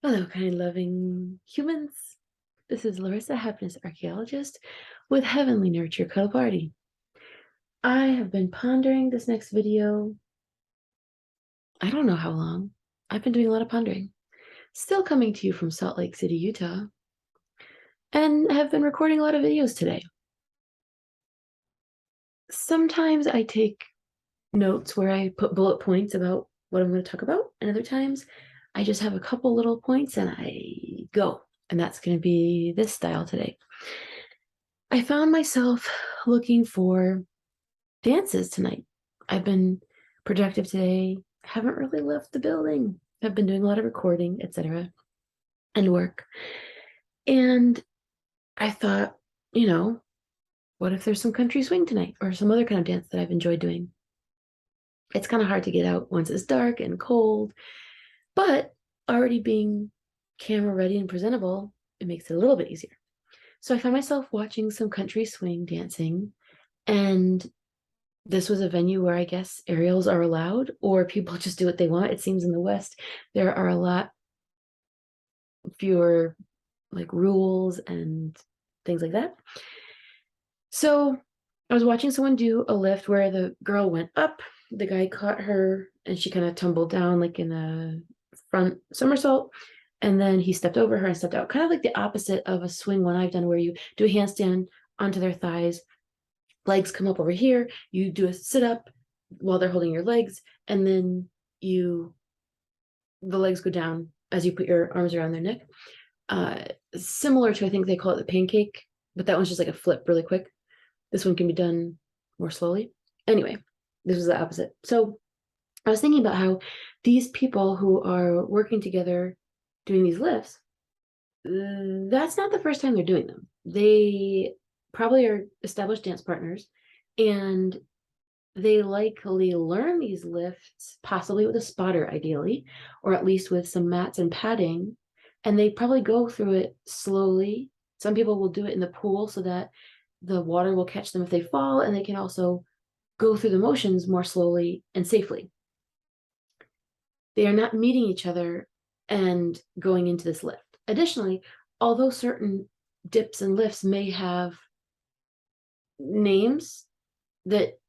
Hello, kind loving humans. This is Larysa, happiness archaeologist with Heavenly Nurture Cuddle Party. I have been pondering this next video. I don't know how long. I've been doing a lot of pondering. Still coming to you from Salt Lake City, Utah, and have been recording a lot of videos today. Sometimes I take notes where I put bullet points about what I'm going to talk about, and other times I just have a couple little points and I go. And that's going to be this style today. I found myself looking for dances tonight. I've been productive today, haven't really left the building. I've been doing a lot of recording, etc., and work. And I thought, what if there's some country swing tonight or some other kind of dance that I've enjoyed doing? It's kind of hard to get out once it's dark and cold, but already being camera ready and presentable, it makes it a little bit easier. So I found myself watching some country swing dancing, and this was a venue where I guess aerials are allowed, or people just do what they want. It seems in the West there are a lot fewer rules and things like that. So I was watching someone do a lift where the girl went up, the guy caught her, and she kind of tumbled down like in a front somersault. And then he stepped over her and stepped out, kind of like the opposite of a swing one I've done, where you do a handstand onto their thighs, legs come up over here, you do a sit up while they're holding your legs, and then the legs go down as you put your arms around their neck. Similar to, I think they call it the pancake, but that one's just like a flip really quick. This one can be done more slowly. Anyway, this was the opposite. So I was thinking about how these people who are working together doing these lifts, that's not the first time they're doing them. They probably are established dance partners, and they likely learn these lifts, possibly with a spotter, ideally, or at least with some mats and padding, and they probably go through it slowly. Some people will do it in the pool so that the water will catch them if they fall, and they can also go through the motions more slowly and safely. They are not meeting each other and going into this lift. Additionally, although certain dips and lifts may have names that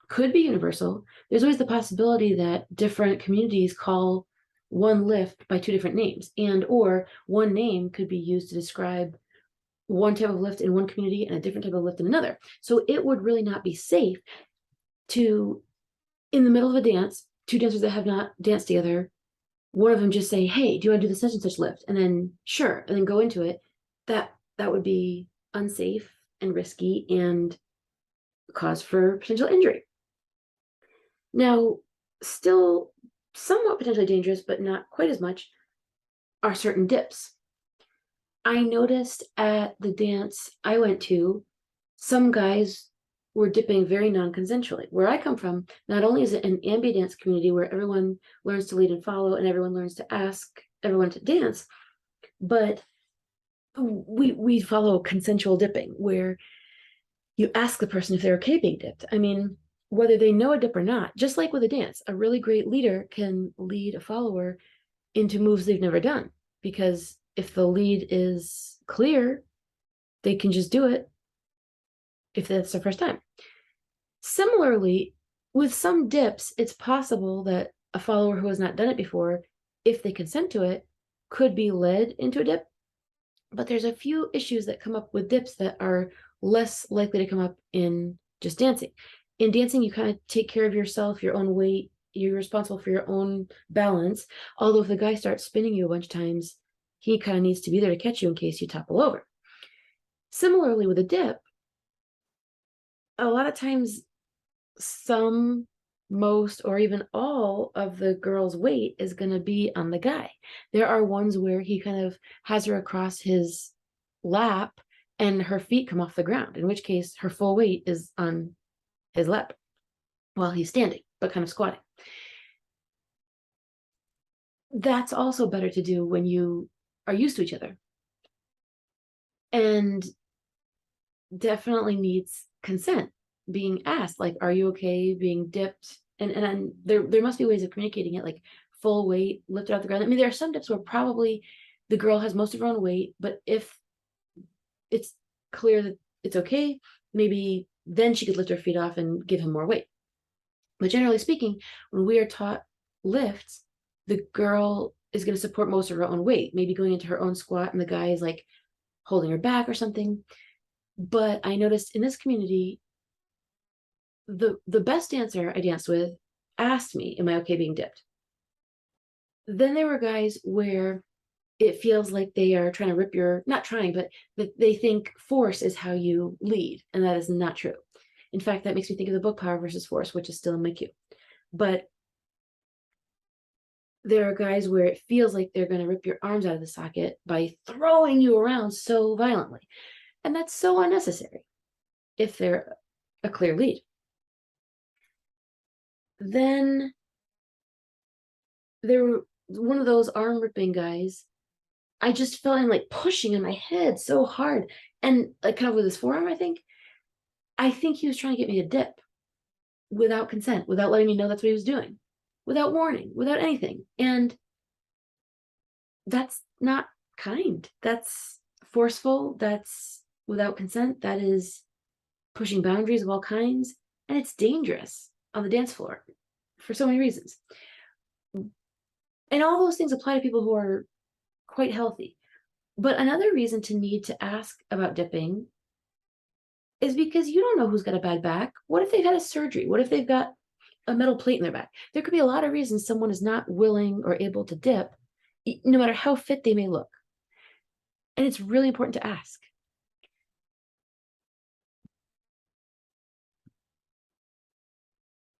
could be universal, there's always the possibility that different communities call one lift by two different names, and or one name could be used to describe one type of lift in one community and a different type of lift in another. So it would really not be safe to, in the middle of a dance, two dancers that have not danced together, one of them just say, hey, do you want to do the such and such lift? And then sure, and then go into it. That would be unsafe and risky and cause for potential injury. Now, still somewhat potentially dangerous, but not quite as much, are certain dips. I noticed at the dance I went to, some guys were dipping very non-consensually. Where I come from, not only is it an ambi dance community where everyone learns to lead and follow and everyone learns to ask everyone to dance, but we follow consensual dipping, where you ask the person if they're okay being dipped. I mean, whether they know a dip or not, just like with a dance, a really great leader can lead a follower into moves they've never done, because if the lead is clear, they can just do it if that's their first time. Similarly, with some dips, it's possible that a follower who has not done it before, if they consent to it, could be led into a dip. But there's a few issues that come up with dips that are less likely to come up in just dancing. In dancing, you kind of take care of yourself, your own weight, you're responsible for your own balance. Although if the guy starts spinning you a bunch of times, he kind of needs to be there to catch you in case you topple over. Similarly, with a dip, a lot of times some, most, or even all of the girl's weight is going to be on the guy. There are ones where he kind of has her across his lap and her feet come off the ground, in which case her full weight is on his lap while he's standing, but kind of squatting. That's also better to do when you are used to each other, and definitely needs consent, being asked, like, are you okay being dipped? And there must be ways of communicating it, like full weight lifted off the ground. I mean, there are some dips where probably the girl has most of her own weight, but if it's clear that it's okay, maybe then she could lift her feet off and give him more weight. But generally speaking, when we are taught lifts, the girl is going to support most of her own weight, maybe going into her own squat, and the guy is like holding her back or something. But I noticed in this community, the best dancer I danced with asked me, am I okay being dipped? Then there were guys where it feels like they are trying to rip your, not trying, but that they think force is how you lead, and that is not true. In fact, that makes me think of the book Power versus Force, which is still in my queue. But there are guys where it feels like they're going to rip your arms out of the socket by throwing you around so violently. And that's so unnecessary if they're a clear lead. Then there were one of those arm ripping guys. I just felt him like pushing on my head so hard, and like kind of with his forearm, I think. I think he was trying to get me to dip without consent, without letting me know that's what he was doing, without warning, without anything. And that's not kind. That's forceful. That's without consent. That is pushing boundaries of all kinds. And it's dangerous on the dance floor for so many reasons. And all those things apply to people who are quite healthy. But another reason to need to ask about dipping is because you don't know who's got a bad back. What if they've had a surgery? What if they've got a metal plate in their back? There could be a lot of reasons someone is not willing or able to dip, no matter how fit they may look. And it's really important to ask.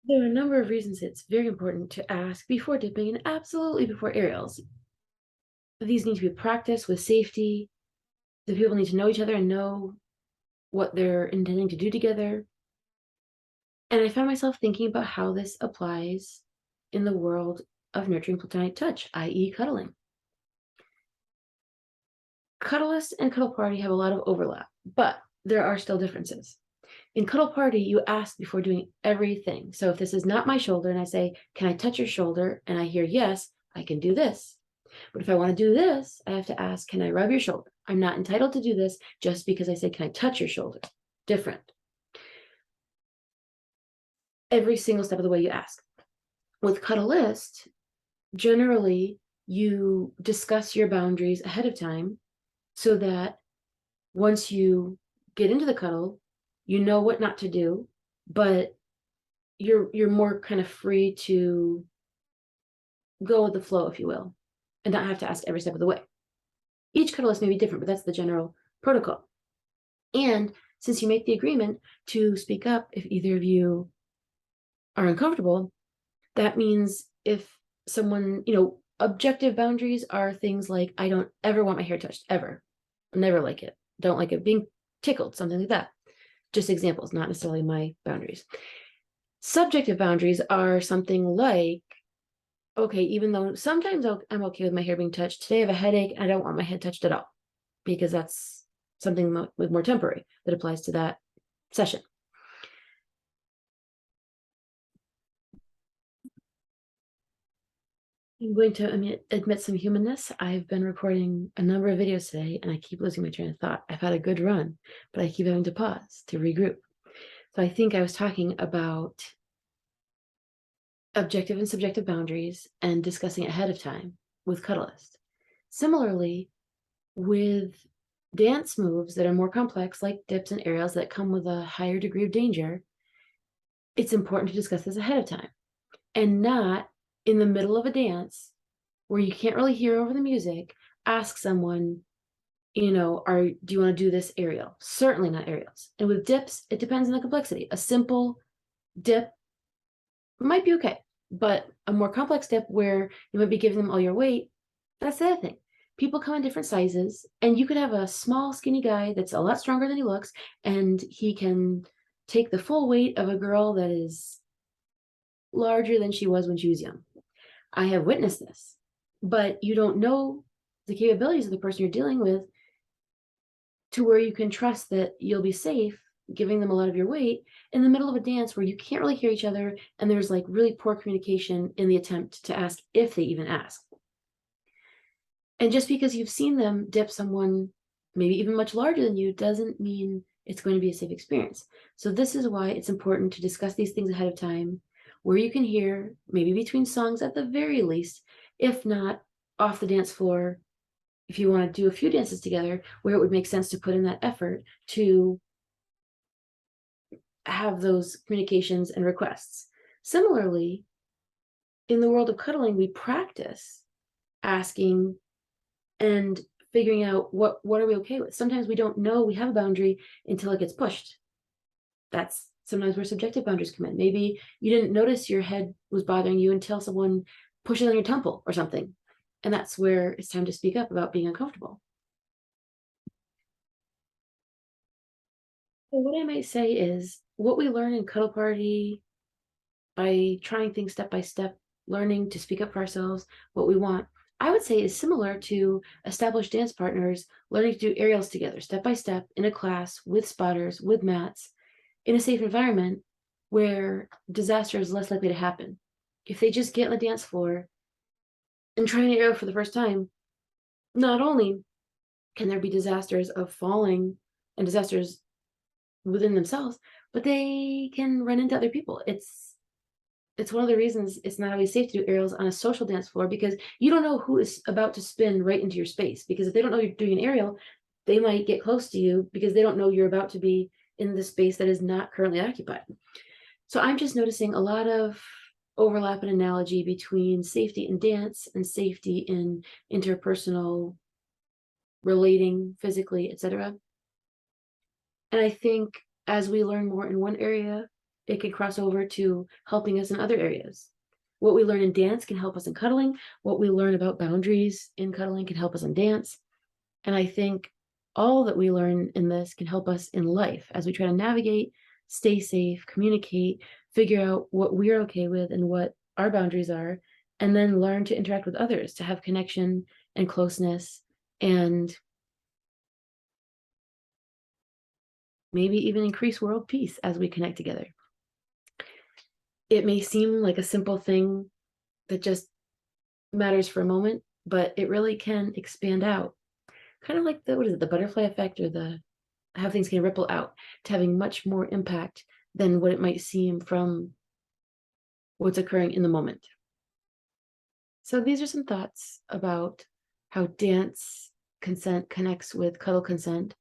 There are a number of reasons it's very important to ask before dipping and absolutely before aerials. These need to be practiced with safety. The people need to know each other and know what they're intending to do together. And I found myself thinking about how this applies in the world of nurturing platonic touch, i.e. cuddling. Cuddlist and Cuddle Party have a lot of overlap, but there are still differences. In Cuddle Party, you ask before doing everything. So if this is not my shoulder and I say, can I touch your shoulder? And I hear yes, I can do this. But if I want to do this, I have to ask, can I rub your shoulder? I'm not entitled to do this just because I say, can I touch your shoulder? Different. Every single step of the way you ask. With Cuddleist, generally you discuss your boundaries ahead of time so that once you get into the cuddle, you know what not to do, but you're more kind of free to go with the flow, if you will, and not have to ask every step of the way. Each cuddlist may be different, but that's the general protocol. And since you make the agreement to speak up if either of you are uncomfortable, that means if someone, objective boundaries are things like, I don't ever want my hair touched, ever. Never like it. Don't like it being tickled, something like that. Just examples, not necessarily my boundaries. Subjective boundaries are something like, okay, even though sometimes I'm okay with my hair being touched, today I have a headache and I don't want my head touched at all, because that's something more temporary that applies to that session. I'm going to admit some humanness. I've been recording a number of videos today and I keep losing my train of thought. I've had a good run, but I keep having to pause to regroup. So I think I was talking about objective and subjective boundaries and discussing it ahead of time with Cuddlist. Similarly, with dance moves that are more complex, like dips and aerials that come with a higher degree of danger, it's important to discuss this ahead of time and not in the middle of a dance where you can't really hear over the music, ask someone, do you want to do this aerial? Certainly not aerials. And with dips, it depends on the complexity. A simple dip might be okay, but a more complex dip where you might be giving them all your weight, that's the other thing. People come in different sizes, and you could have a small, skinny guy that's a lot stronger than he looks, and he can take the full weight of a girl that is larger than she was when she was young. I have witnessed this, but you don't know the capabilities of the person you're dealing with to where you can trust that you'll be safe giving them a lot of your weight in the middle of a dance where you can't really hear each other and there's like really poor communication in the attempt to ask if they even ask. And just because you've seen them dip someone maybe even much larger than you doesn't mean it's going to be a safe experience. So this is why it's important to discuss these things ahead of time, where you can hear, maybe between songs at the very least, if not off the dance floor, if you want to do a few dances together, where it would make sense to put in that effort to have those communications and requests. Similarly, in the world of cuddling, we practice asking and figuring out what are we okay with. Sometimes we don't know we have a boundary until it gets pushed. That's sometimes where subjective boundaries come in. Maybe you didn't notice your head was bothering you until someone pushes on your temple or something. And that's where it's time to speak up about being uncomfortable. So what I might say is what we learn in Cuddle Party by trying things step by step, learning to speak up for ourselves, what we want, I would say is similar to established dance partners learning to do aerials together, step by step, in a class, with spotters, with mats, in a safe environment where disaster is less likely to happen. If they just get on the dance floor and try an aerial for the first time, not only can there be disasters of falling and disasters within themselves, but they can run into other people. It's one of the reasons it's not always safe to do aerials on a social dance floor, because you don't know who is about to spin right into your space. Because if they don't know you're doing an aerial, they might get close to you because they don't know you're about to be in the space that is not currently occupied. So I'm just noticing a lot of overlap and analogy between safety in dance and safety in interpersonal relating physically, etc. And I think as we learn more in one area, it can cross over to helping us in other areas. What we learn in dance can help us in cuddling. What we learn about boundaries in cuddling can help us in dance. And I think all that we learn in this can help us in life as we try to navigate, stay safe, communicate, figure out what we're okay with and what our boundaries are, and then learn to interact with others, to have connection and closeness, and maybe even increase world peace as we connect together. It may seem like a simple thing that just matters for a moment, but it really can expand out. Kind of like the, what is it, the butterfly effect, or the how things can ripple out to having much more impact than what it might seem from what's occurring in the moment. So these are some thoughts about how dance consent connects with cuddle consent,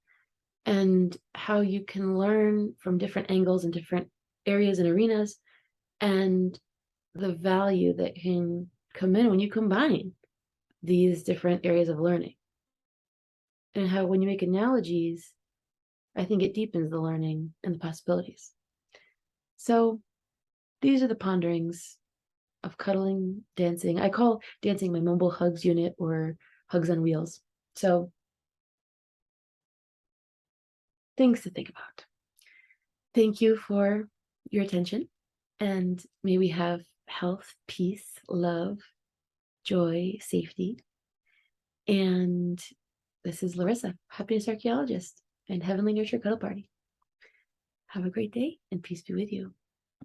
and how you can learn from different angles and different areas and arenas, and the value that can come in when you combine these different areas of learning. And how when you make analogies, I think it deepens the learning and the possibilities. So these are the ponderings of cuddling, dancing. I call dancing my mumble hugs unit, or hugs on wheels. So things to think about. Thank you for your attention, and may we have health, peace, love, joy, safety. And this is Larysa, Happiness Archaeologist and Heavenly Nurture Cuddle Party. Have a great day, and peace be with you.